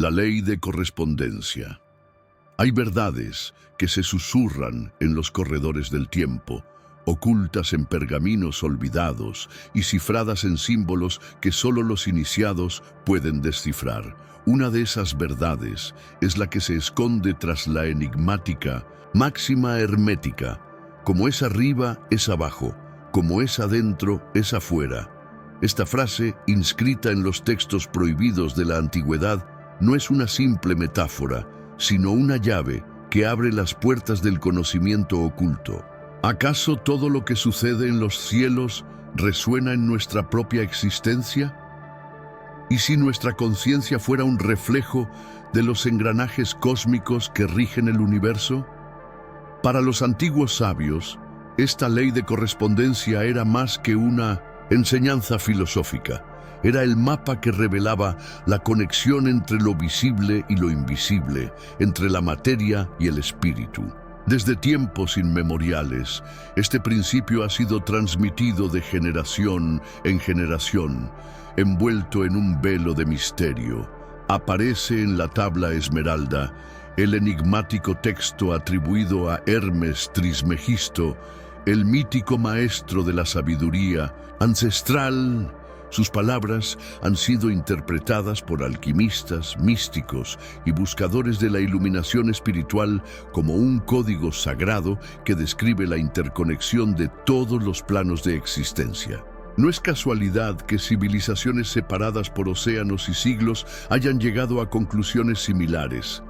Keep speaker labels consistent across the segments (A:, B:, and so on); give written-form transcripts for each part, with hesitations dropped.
A: La ley de correspondencia. Hay verdades que se susurran en los corredores del tiempo, ocultas en pergaminos olvidados y cifradas en símbolos que solo los iniciados pueden descifrar. Una de esas verdades es la que se esconde tras la enigmática máxima hermética: como es arriba, es abajo; como es adentro, es afuera. Esta frase, inscrita en los textos prohibidos de la antigüedad, no es una simple metáfora, sino una llave que abre las puertas del conocimiento oculto. ¿Acaso todo lo que sucede en los cielos resuena en nuestra propia existencia? ¿Y si nuestra conciencia fuera un reflejo de los engranajes cósmicos que rigen el universo? Para los antiguos sabios, esta ley de correspondencia era más que una enseñanza filosófica. Era el mapa que revelaba la conexión entre lo visible y lo invisible, entre la materia y el espíritu. Desde tiempos inmemoriales, este principio ha sido transmitido de generación en generación, envuelto en un velo de misterio. Aparece en la tabla esmeralda, el enigmático texto atribuido a Hermes Trismegisto, el mítico maestro de la sabiduría ancestral. Sus palabras han sido interpretadas por alquimistas, místicos y buscadores de la iluminación espiritual como un código sagrado que describe la interconexión de todos los planos de existencia. No es casualidad que civilizaciones separadas por océanos y siglos hayan llegado a conclusiones similares.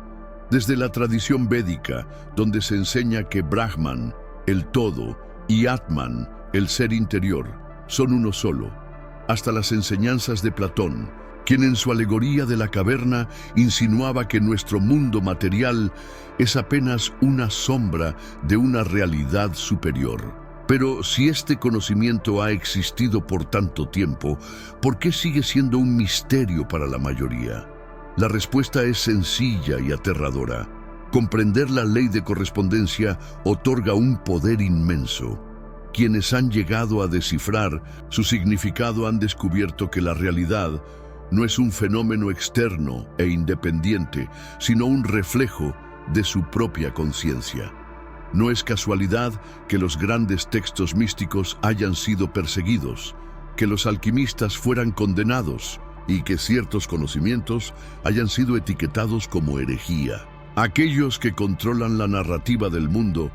A: Desde la tradición védica, donde se enseña que Brahman, el todo, y Atman, el ser interior, son uno solo, hasta las enseñanzas de Platón, quien en su alegoría de la caverna insinuaba que nuestro mundo material es apenas una sombra de una realidad superior. Pero si este conocimiento ha existido por tanto tiempo, ¿por qué sigue siendo un misterio para la mayoría? La respuesta es sencilla y aterradora. Comprender la ley de correspondencia otorga un poder inmenso. Quienes han llegado a descifrar su significado han descubierto que la realidad no es un fenómeno externo e independiente, sino un reflejo de su propia conciencia. No es casualidad que los grandes textos místicos hayan sido perseguidos, que los alquimistas fueran condenados y que ciertos conocimientos hayan sido etiquetados como herejía. Aquellos que controlan la narrativa del mundo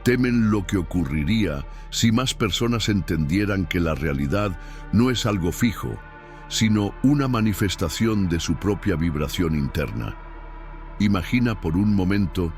A: temen lo que ocurriría si más personas entendieran que la realidad no es algo fijo, sino una manifestación de su propia vibración interna. Imagina por un momento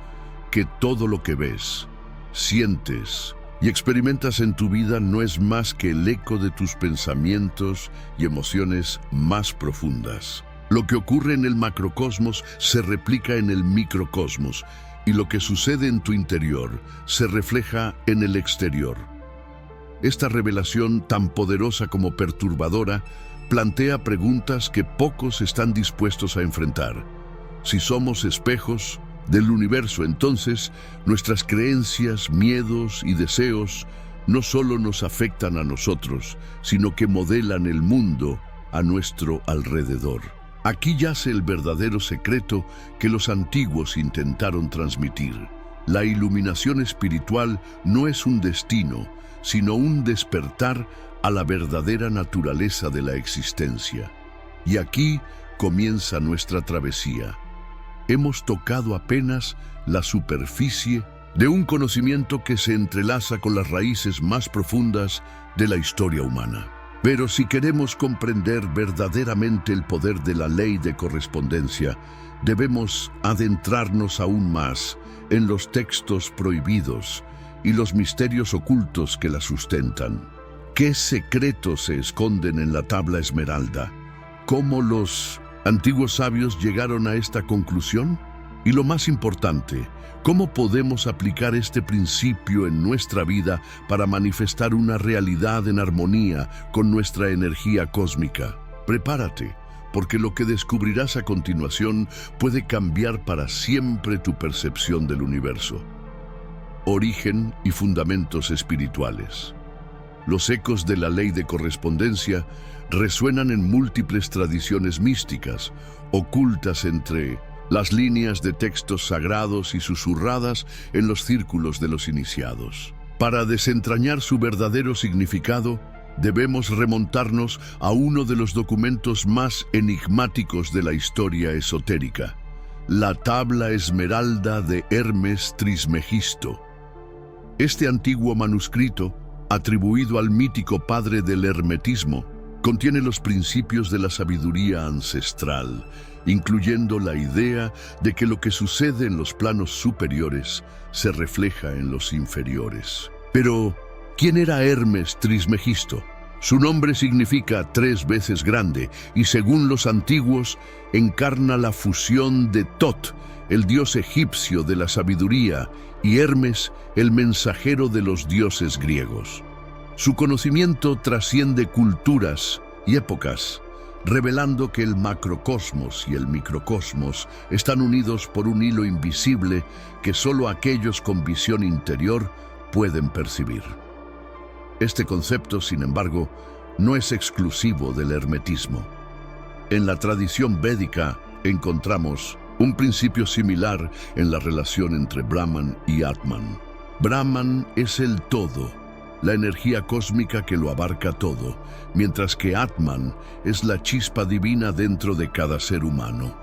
A: que todo lo que ves, sientes y experimentas en tu vida no es más que el eco de tus pensamientos y emociones más profundas. Lo que ocurre en el macrocosmos se replica en el microcosmos, y lo que sucede en tu interior se refleja en el exterior. Esta revelación, tan poderosa como perturbadora, plantea preguntas que pocos están dispuestos a enfrentar. Si somos espejos del universo, entonces nuestras creencias, miedos y deseos no solo nos afectan a nosotros, sino que modelan el mundo a nuestro alrededor. Aquí yace el verdadero secreto que los antiguos intentaron transmitir. La iluminación espiritual no es un destino, sino un despertar a la verdadera naturaleza de la existencia. Y aquí comienza nuestra travesía. Hemos tocado apenas la superficie de un conocimiento que se entrelaza con las raíces más profundas de la historia humana. Pero si queremos comprender verdaderamente el poder de la ley de correspondencia, debemos adentrarnos aún más en los textos prohibidos y los misterios ocultos que la sustentan. ¿Qué secretos se esconden en la tabla esmeralda? ¿Cómo los antiguos sabios llegaron a esta conclusión? Y lo más importante, ¿cómo podemos aplicar este principio en nuestra vida para manifestar una realidad en armonía con nuestra energía cósmica? Prepárate, porque lo que descubrirás a continuación puede cambiar para siempre tu percepción del universo. Origen y fundamentos espirituales. Los ecos de la ley de correspondencia resuenan en múltiples tradiciones místicas, ocultas entre las líneas de textos sagrados y susurradas en los círculos de los iniciados. Para desentrañar su verdadero significado, debemos remontarnos a uno de los documentos más enigmáticos de la historia esotérica, la Tabla Esmeralda de Hermes Trismegisto. Este antiguo manuscrito, atribuido al mítico padre del hermetismo, contiene los principios de la sabiduría ancestral, incluyendo la idea de que lo que sucede en los planos superiores se refleja en los inferiores. Pero, ¿quién era Hermes Trismegisto? Su nombre significa 3 veces grande y, según los antiguos, encarna la fusión de Tot, el dios egipcio de la sabiduría, y Hermes, el mensajero de los dioses griegos. Su conocimiento trasciende culturas y épocas, revelando que el macrocosmos y el microcosmos están unidos por un hilo invisible que solo aquellos con visión interior pueden percibir. Este concepto, sin embargo, no es exclusivo del hermetismo. En la tradición védica encontramos un principio similar en la relación entre Brahman y Atman. Brahman es el todo, la energía cósmica que lo abarca todo, mientras que Atman es la chispa divina dentro de cada ser humano.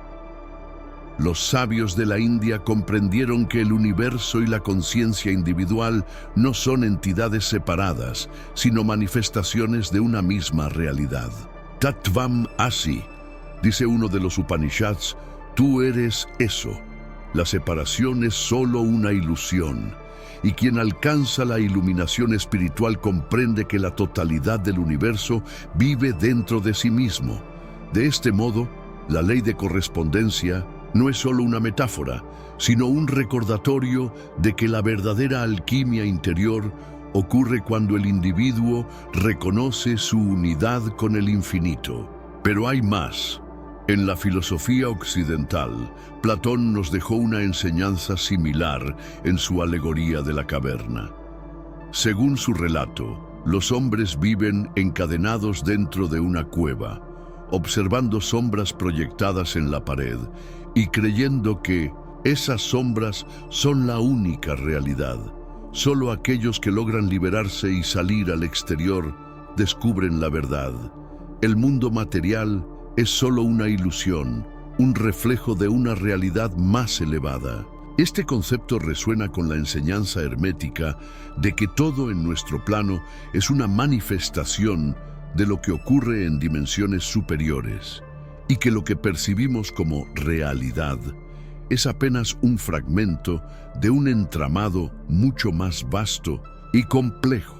A: Los sabios de la India comprendieron que el universo y la conciencia individual no son entidades separadas, sino manifestaciones de una misma realidad. Tattvam Asi, dice uno de los Upanishads, tú eres eso. La separación es solo una ilusión, y quien alcanza la iluminación espiritual comprende que la totalidad del universo vive dentro de sí mismo. De este modo, la ley de correspondencia no es solo una metáfora, sino un recordatorio de que la verdadera alquimia interior ocurre cuando el individuo reconoce su unidad con el infinito. Pero hay más. En la filosofía occidental, Platón nos dejó una enseñanza similar en su alegoría de la caverna. Según su relato, los hombres viven encadenados dentro de una cueva, observando sombras proyectadas en la pared y creyendo que esas sombras son la única realidad. Solo aquellos que logran liberarse y salir al exterior descubren la verdad. El mundo material es solo una ilusión, un reflejo de una realidad más elevada. Este concepto resuena con la enseñanza hermética de que todo en nuestro plano es una manifestación de lo que ocurre en dimensiones superiores, y que lo que percibimos como realidad es apenas un fragmento de un entramado mucho más vasto y complejo.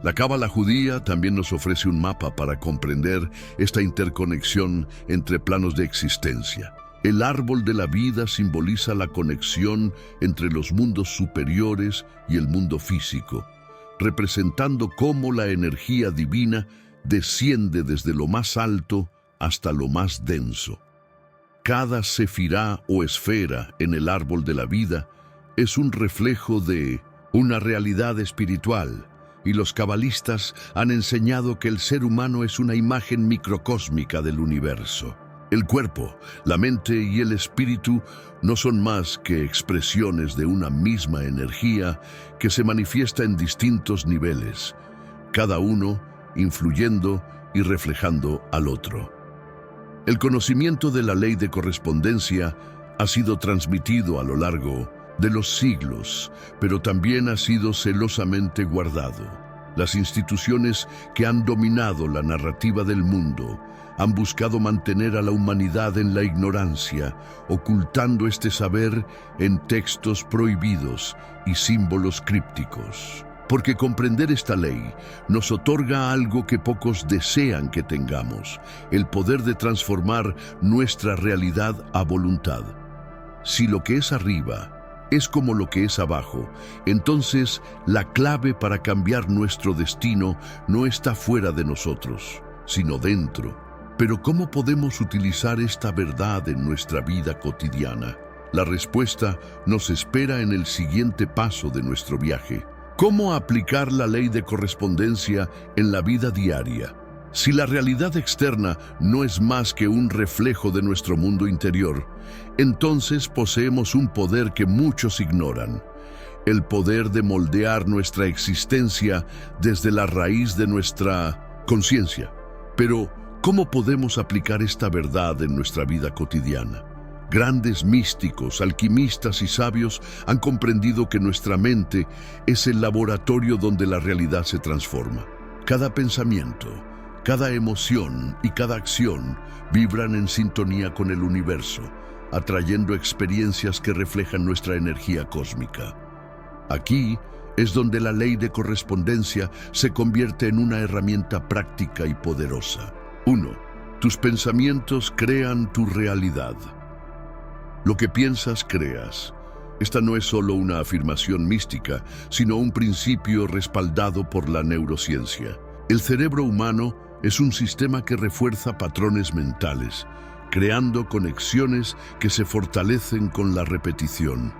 A: La cábala judía también nos ofrece un mapa para comprender esta interconexión entre planos de existencia. El árbol de la vida simboliza la conexión entre los mundos superiores y el mundo físico, representando cómo la energía divina desciende desde lo más alto hasta lo más denso. Cada sefirá o esfera en el árbol de la vida es un reflejo de una realidad espiritual, y los cabalistas han enseñado que el ser humano es una imagen microcósmica del universo. El cuerpo, la mente y el espíritu no son más que expresiones de una misma energía que se manifiesta en distintos niveles, cada uno influyendo y reflejando al otro. El conocimiento de la ley de correspondencia ha sido transmitido a lo largo de los siglos, pero también ha sido celosamente guardado. Las instituciones que han dominado la narrativa del mundo han buscado mantener a la humanidad en la ignorancia, ocultando este saber en textos prohibidos y símbolos crípticos. Porque comprender esta ley nos otorga algo que pocos desean que tengamos, el poder de transformar nuestra realidad a voluntad. Si lo que es arriba es como lo que es abajo, entonces la clave para cambiar nuestro destino no está fuera de nosotros, sino dentro. Pero ¿cómo podemos utilizar esta verdad en nuestra vida cotidiana? La respuesta nos espera en el siguiente paso de nuestro viaje. ¿Cómo aplicar la ley de correspondencia en la vida diaria? Si la realidad externa no es más que un reflejo de nuestro mundo interior, entonces poseemos un poder que muchos ignoran: el poder de moldear nuestra existencia desde la raíz de nuestra conciencia. Pero, ¿cómo podemos aplicar esta verdad en nuestra vida cotidiana? Grandes místicos, alquimistas y sabios han comprendido que nuestra mente es el laboratorio donde la realidad se transforma. Cada pensamiento, cada emoción y cada acción vibran en sintonía con el universo, atrayendo experiencias que reflejan nuestra energía cósmica. Aquí es donde la ley de correspondencia se convierte en una herramienta práctica y poderosa. 1. Tus pensamientos crean tu realidad. Lo que piensas, creas. Esta no es solo una afirmación mística, sino un principio respaldado por la neurociencia. El cerebro humano es un sistema que refuerza patrones mentales, creando conexiones que se fortalecen con la repetición.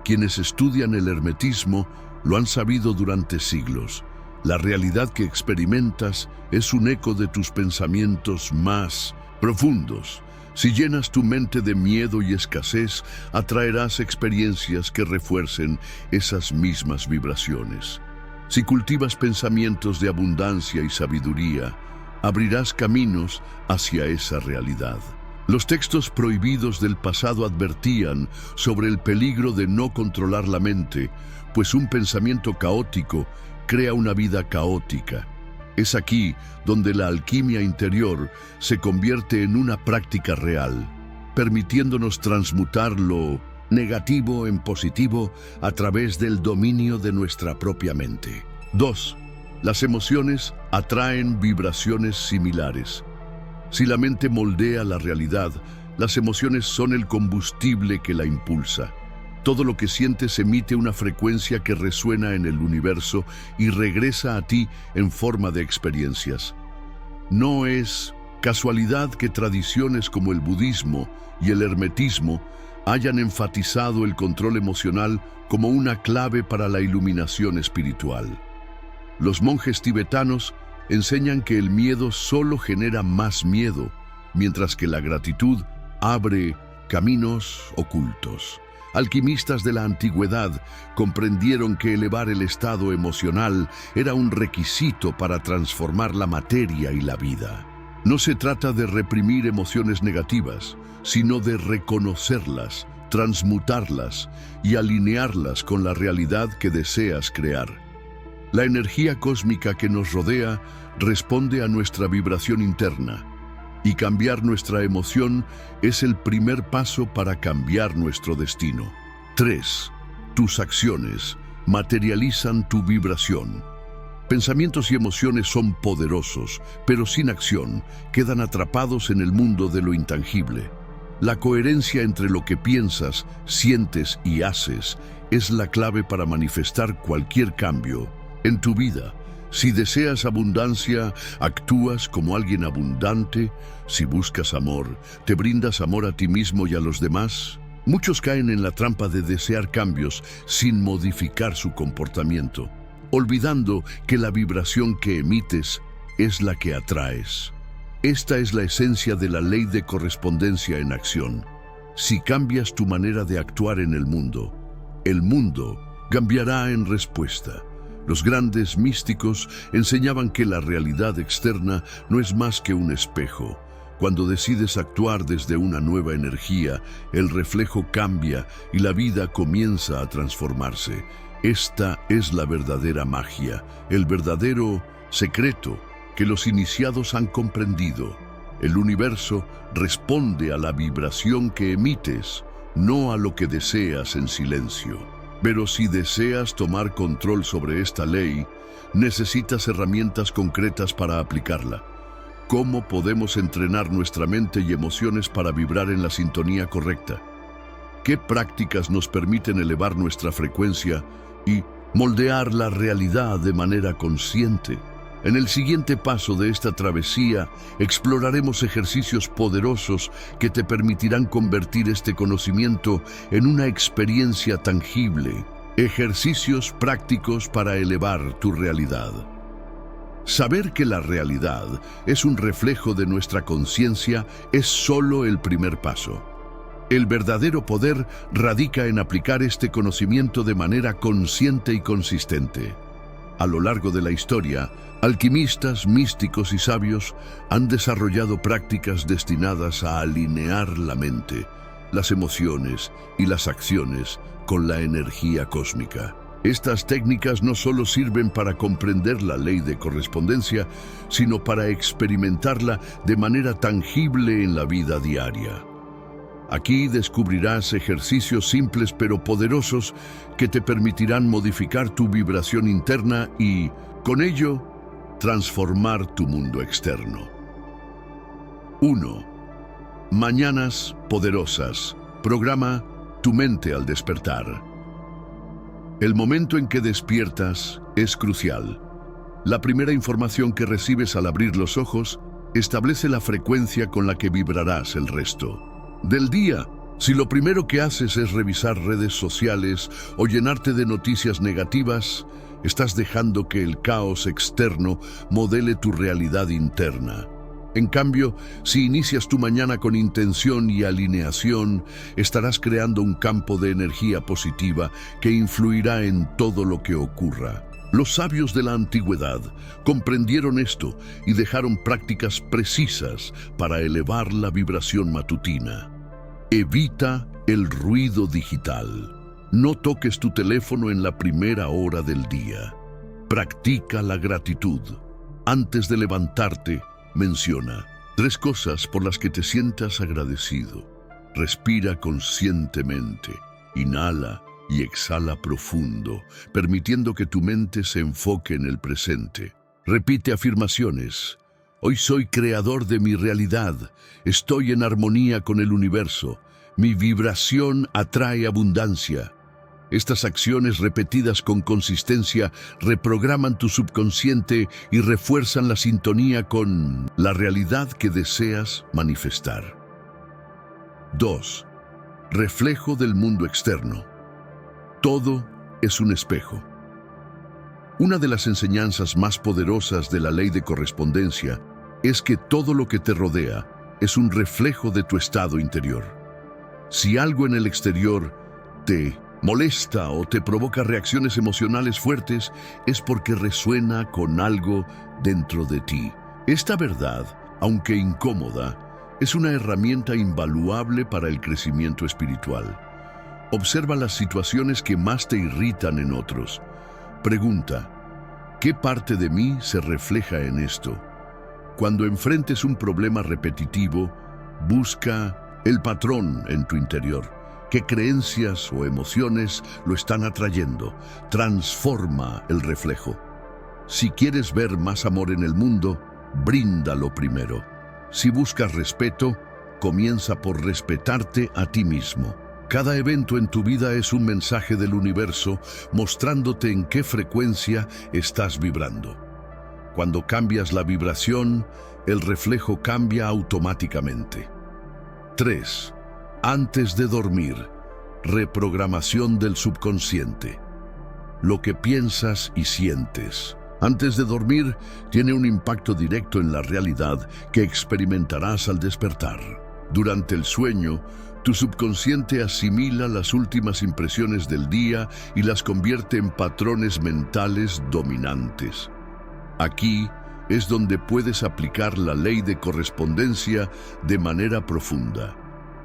A: Quienes estudian el hermetismo lo han sabido durante siglos. La realidad que experimentas es un eco de tus pensamientos más profundos. Si llenas tu mente de miedo y escasez, atraerás experiencias que refuercen esas mismas vibraciones. Si cultivas pensamientos de abundancia y sabiduría, abrirás caminos hacia esa realidad. Los textos prohibidos del pasado advertían sobre el peligro de no controlar la mente, pues un pensamiento caótico crea una vida caótica. Es aquí donde la alquimia interior se convierte en una práctica real, permitiéndonos transmutar lo negativo en positivo a través del dominio de nuestra propia mente. 2. Las emociones atraen vibraciones similares. Si la mente moldea la realidad, las emociones son el combustible que la impulsa. Todo lo que sientes emite una frecuencia que resuena en el universo y regresa a ti en forma de experiencias. No es casualidad que tradiciones como el budismo y el hermetismo hayan enfatizado el control emocional como una clave para la iluminación espiritual. Los monjes tibetanos enseñan que el miedo solo genera más miedo, mientras que la gratitud abre caminos ocultos. Alquimistas de la antigüedad comprendieron que elevar el estado emocional era un requisito para transformar la materia y la vida. No se trata de reprimir emociones negativas, sino de reconocerlas, transmutarlas y alinearlas con la realidad que deseas crear. La energía cósmica que nos rodea responde a nuestra vibración interna, y cambiar nuestra emoción es el primer paso para cambiar nuestro destino. 3. Tus acciones materializan tu vibración. Pensamientos y emociones son poderosos, pero sin acción quedan atrapados en el mundo de lo intangible. La coherencia entre lo que piensas, sientes y haces es la clave para manifestar cualquier cambio en tu vida. Si deseas abundancia, actúas como alguien abundante. Si buscas amor, ¿te brindas amor a ti mismo y a los demás? Muchos caen en la trampa de desear cambios sin modificar su comportamiento, olvidando que la vibración que emites es la que atraes. Esta es la esencia de la ley de correspondencia en acción. Si cambias tu manera de actuar en el mundo cambiará en respuesta. Los grandes místicos enseñaban que la realidad externa no es más que un espejo. Cuando decides actuar desde una nueva energía, el reflejo cambia y la vida comienza a transformarse. Esta es la verdadera magia, el verdadero secreto que los iniciados han comprendido. El universo responde a la vibración que emites, no a lo que deseas en silencio. Pero si deseas tomar control sobre esta ley, necesitas herramientas concretas para aplicarla. ¿Cómo podemos entrenar nuestra mente y emociones para vibrar en la sintonía correcta? ¿Qué prácticas nos permiten elevar nuestra frecuencia y moldear la realidad de manera consciente? En el siguiente paso de esta travesía, exploraremos ejercicios poderosos que te permitirán convertir este conocimiento en una experiencia tangible Ejercicios prácticos para elevar tu realidad. Saber que la realidad es un reflejo de nuestra conciencia es solo el primer paso. El verdadero poder radica en aplicar este conocimiento de manera consciente y consistente. A lo largo de la historia, alquimistas, místicos y sabios han desarrollado prácticas destinadas a alinear la mente, las emociones y las acciones con la energía cósmica. Estas técnicas no solo sirven para comprender la ley de correspondencia, sino para experimentarla de manera tangible en la vida diaria. Aquí descubrirás ejercicios simples pero poderosos que te permitirán modificar tu vibración interna y, con ello, transformar tu mundo externo. 1. Mañanas poderosas. Programa tu mente al despertar. El momento en que despiertas es crucial. La primera información que recibes al abrir los ojos establece la frecuencia con la que vibrarás el resto del día. Si lo primero que haces es revisar redes sociales o llenarte de noticias negativas, estás dejando que el caos externo modele tu realidad interna. En cambio, si inicias tu mañana con intención y alineación, estarás creando un campo de energía positiva que influirá en todo lo que ocurra. Los sabios de la antigüedad comprendieron esto y dejaron prácticas precisas para elevar la vibración matutina. Evita el ruido digital. No toques tu teléfono en la primera hora del día. Practica la gratitud. Antes de levantarte, menciona 3 cosas por las que te sientas agradecido. Respira conscientemente. Inhala y exhala profundo, permitiendo que tu mente se enfoque en el presente. Repite afirmaciones. Hoy soy creador de mi realidad. Estoy en armonía con el universo. Mi vibración atrae abundancia. Estas acciones repetidas con consistencia reprograman tu subconsciente y refuerzan la sintonía con la realidad que deseas manifestar. 2. Reflejo del mundo externo. Todo es un espejo. Una de las enseñanzas más poderosas de la ley de correspondencia es que todo lo que te rodea es un reflejo de tu estado interior. Si algo en el exterior te molesta o te provoca reacciones emocionales fuertes, es porque resuena con algo dentro de ti. Esta verdad, aunque incómoda, es una herramienta invaluable para el crecimiento espiritual. Observa las situaciones que más te irritan en otros. Pregunta, ¿qué parte de mí se refleja en esto? Cuando enfrentes un problema repetitivo, busca el patrón en tu interior. ¿Qué creencias o emociones lo están atrayendo? Transforma el reflejo. Si quieres ver más amor en el mundo, bríndalo primero. Si buscas respeto, comienza por respetarte a ti mismo. Cada evento en tu vida es un mensaje del universo mostrándote en qué frecuencia estás vibrando. Cuando cambias la vibración, el reflejo cambia automáticamente. 3. Antes de dormir, reprogramación del subconsciente. Lo que piensas y sientes antes de dormir tiene un impacto directo en la realidad que experimentarás al despertar. Durante el sueño, tu subconsciente asimila las últimas impresiones del día y las convierte en patrones mentales dominantes. Aquí es donde puedes aplicar la ley de correspondencia de manera profunda.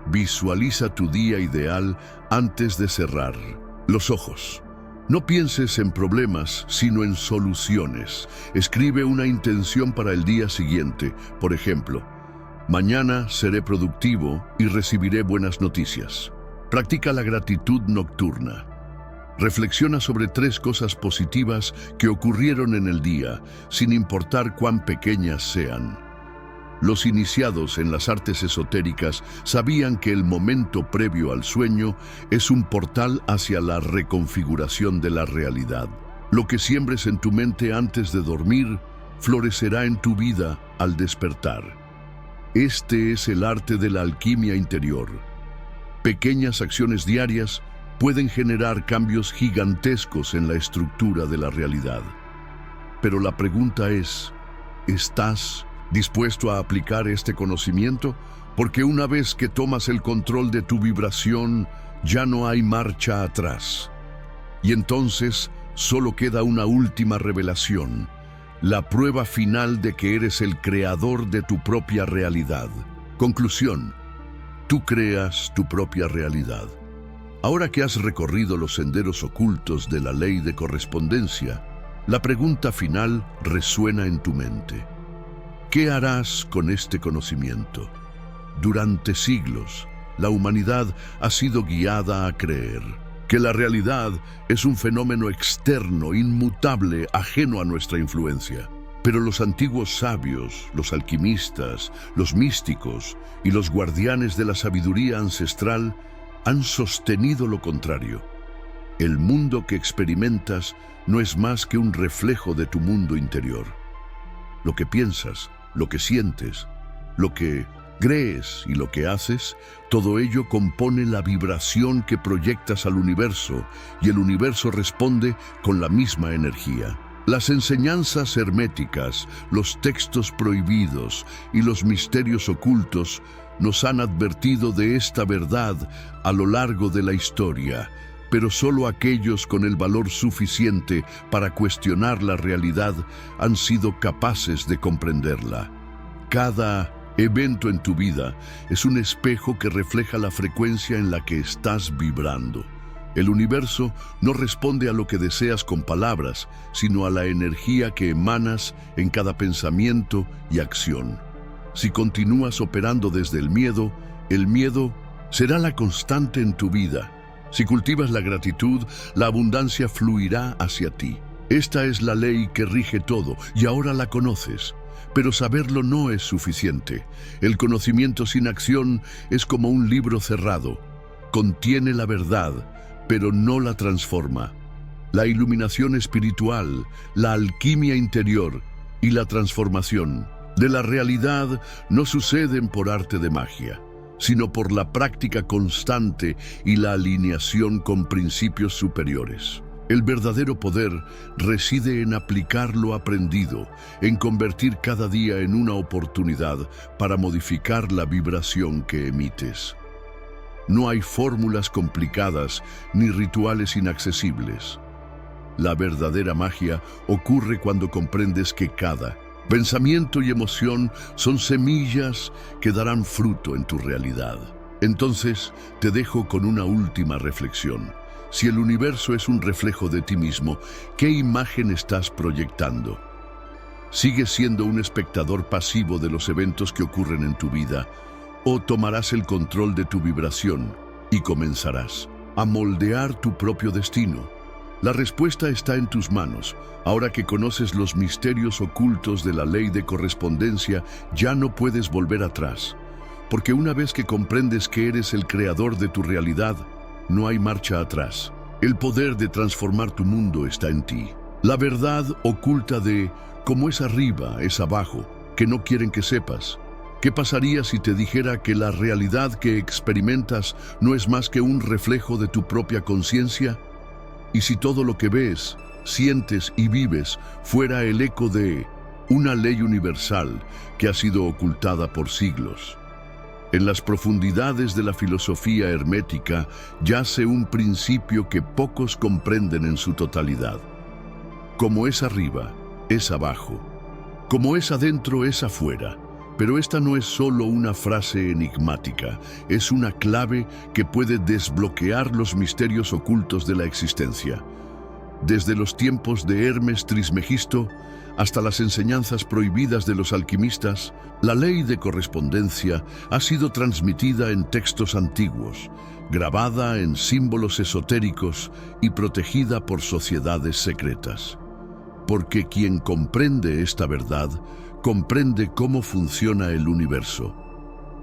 A: Visualiza tu día ideal antes de cerrar los ojos. No pienses en problemas, sino en soluciones. Escribe una intención para el día siguiente. Por ejemplo, mañana seré productivo y recibiré buenas noticias. Practica la gratitud nocturna. Reflexiona sobre 3 cosas positivas que ocurrieron en el día, sin importar cuán pequeñas sean. Los iniciados en las artes esotéricas sabían que el momento previo al sueño es un portal hacia la reconfiguración de la realidad. Lo que siembres en tu mente antes de dormir, florecerá en tu vida al despertar. Este es el arte de la alquimia interior. Pequeñas acciones diarias pueden generar cambios gigantescos en la estructura de la realidad. Pero la pregunta es, ¿estás dispuesto a aplicar este conocimiento? Porque una vez que tomas el control de tu vibración, ya no hay marcha atrás. Y entonces solo queda una última revelación, la prueba final de que eres el creador de tu propia realidad. Conclusión: tú creas tu propia realidad. Ahora que has recorrido los senderos ocultos de la ley de correspondencia, la pregunta final resuena en tu mente. ¿Qué harás con este conocimiento? Durante siglos, la humanidad ha sido guiada a creer que la realidad es un fenómeno externo, inmutable, ajeno a nuestra influencia. Pero los antiguos sabios, los alquimistas, los místicos y los guardianes de la sabiduría ancestral han sostenido lo contrario. El mundo que experimentas no es más que un reflejo de tu mundo interior. Lo que piensas, lo que sientes, lo que crees y lo que haces, todo ello compone la vibración que proyectas al universo, y el universo responde con la misma energía. Las enseñanzas herméticas, los textos prohibidos y los misterios ocultos nos han advertido de esta verdad a lo largo de la historia, pero solo aquellos con el valor suficiente para cuestionar la realidad han sido capaces de comprenderla. Cada evento en tu vida es un espejo que refleja la frecuencia en la que estás vibrando. El universo no responde a lo que deseas con palabras, sino a la energía que emanas en cada pensamiento y acción. Si continúas operando desde el miedo será la constante en tu vida. Si cultivas la gratitud, la abundancia fluirá hacia ti. Esta es la ley que rige todo, y ahora la conoces. Pero saberlo no es suficiente. El conocimiento sin acción es como un libro cerrado. Contiene la verdad, pero no la transforma. La iluminación espiritual, la alquimia interior y la transformación de la realidad no suceden por arte de magia, sino por la práctica constante y la alineación con principios superiores. El verdadero poder reside en aplicar lo aprendido, en convertir cada día en una oportunidad para modificar la vibración que emites. No hay fórmulas complicadas ni rituales inaccesibles. La verdadera magia ocurre cuando comprendes que cada pensamiento y emoción son semillas que darán fruto en tu realidad. Entonces, te dejo con una última reflexión. Si el universo es un reflejo de ti mismo, ¿qué imagen estás proyectando? ¿Sigues siendo un espectador pasivo de los eventos que ocurren en tu vida? ¿O tomarás el control de tu vibración y comenzarás a moldear tu propio destino? La respuesta está en tus manos. Ahora que conoces los misterios ocultos de la ley de correspondencia, ya no puedes volver atrás. Porque una vez que comprendes que eres el creador de tu realidad, no hay marcha atrás. El poder de transformar tu mundo está en ti. La verdad oculta de como es arriba, es abajo, que no quieren que sepas. ¿Qué pasaría si te dijera que la realidad que experimentas no es más que un reflejo de tu propia conciencia? ¿Y si todo lo que ves, sientes y vives fuera el eco de una ley universal que ha sido ocultada por siglos? En las profundidades de la filosofía hermética yace un principio que pocos comprenden en su totalidad. Como es arriba, es abajo. Como es adentro, es afuera. Pero esta no es solo una frase enigmática, es una clave que puede desbloquear los misterios ocultos de la existencia. Desde los tiempos de Hermes Trismegisto hasta las enseñanzas prohibidas de los alquimistas, la ley de correspondencia ha sido transmitida en textos antiguos, grabada en símbolos esotéricos y protegida por sociedades secretas. Porque quien comprende esta verdad, comprende cómo funciona el universo.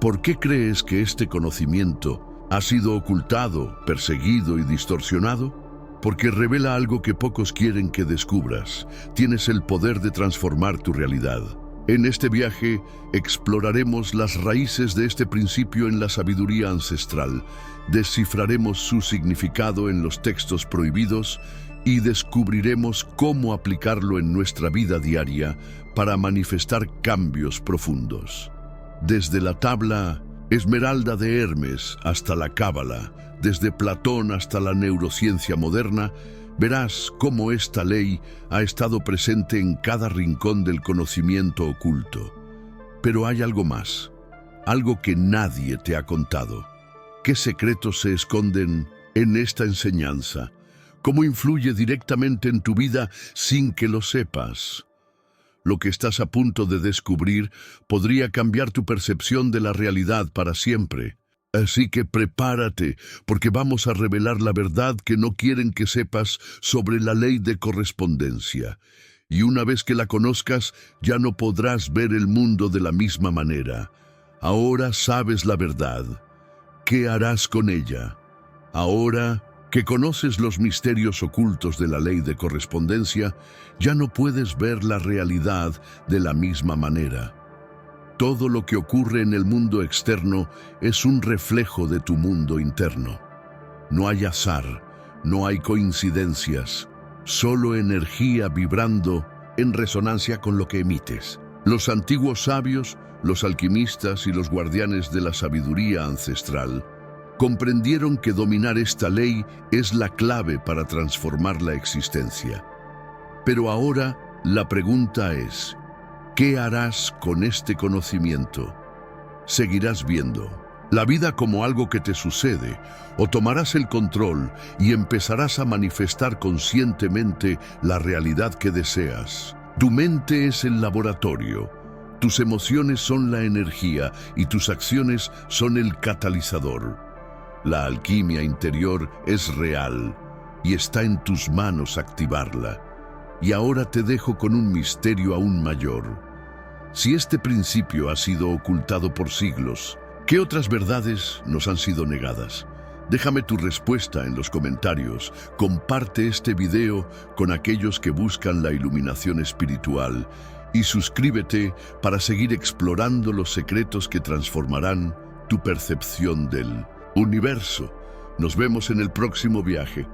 A: ¿Por qué crees que este conocimiento ha sido ocultado, perseguido y distorsionado? Porque revela algo que pocos quieren que descubras. Tienes el poder de transformar tu realidad. En este viaje exploraremos las raíces de este principio en la sabiduría ancestral, descifraremos su significado en los textos prohibidos y descubriremos cómo aplicarlo en nuestra vida diaria para manifestar cambios profundos. Desde la tabla esmeralda de Hermes hasta la Cábala, desde Platón hasta la neurociencia moderna, verás cómo esta ley ha estado presente en cada rincón del conocimiento oculto. Pero hay algo más, algo que nadie te ha contado. ¿Qué secretos se esconden en esta enseñanza? ¿Cómo influye directamente en tu vida sin que lo sepas? Lo que estás a punto de descubrir podría cambiar tu percepción de la realidad para siempre. Así que prepárate, porque vamos a revelar la verdad que no quieren que sepas sobre la ley de correspondencia. Y una vez que la conozcas, ya no podrás ver el mundo de la misma manera. Ahora sabes la verdad. ¿Qué harás con ella? Ahora que conoces los misterios ocultos de la ley de correspondencia, ya no puedes ver la realidad de la misma manera. Todo lo que ocurre en el mundo externo es un reflejo de tu mundo interno. No hay azar, no hay coincidencias, solo energía vibrando en resonancia con lo que emites. Los antiguos sabios, los alquimistas y los guardianes de la sabiduría ancestral comprendieron que dominar esta ley es la clave para transformar la existencia. Pero ahora la pregunta es, ¿qué harás con este conocimiento? ¿Seguirás viendo la vida como algo que te sucede o tomarás el control y empezarás a manifestar conscientemente la realidad que deseas? Tu mente es el laboratorio, tus emociones son la energía y tus acciones son el catalizador. La alquimia interior es real y está en tus manos activarla. Y ahora te dejo con un misterio aún mayor. Si este principio ha sido ocultado por siglos, ¿qué otras verdades nos han sido negadas? Déjame tu respuesta en los comentarios. Comparte este video con aquellos que buscan la iluminación espiritual y suscríbete para seguir explorando los secretos que transformarán tu percepción del universo. Nos vemos en el próximo viaje.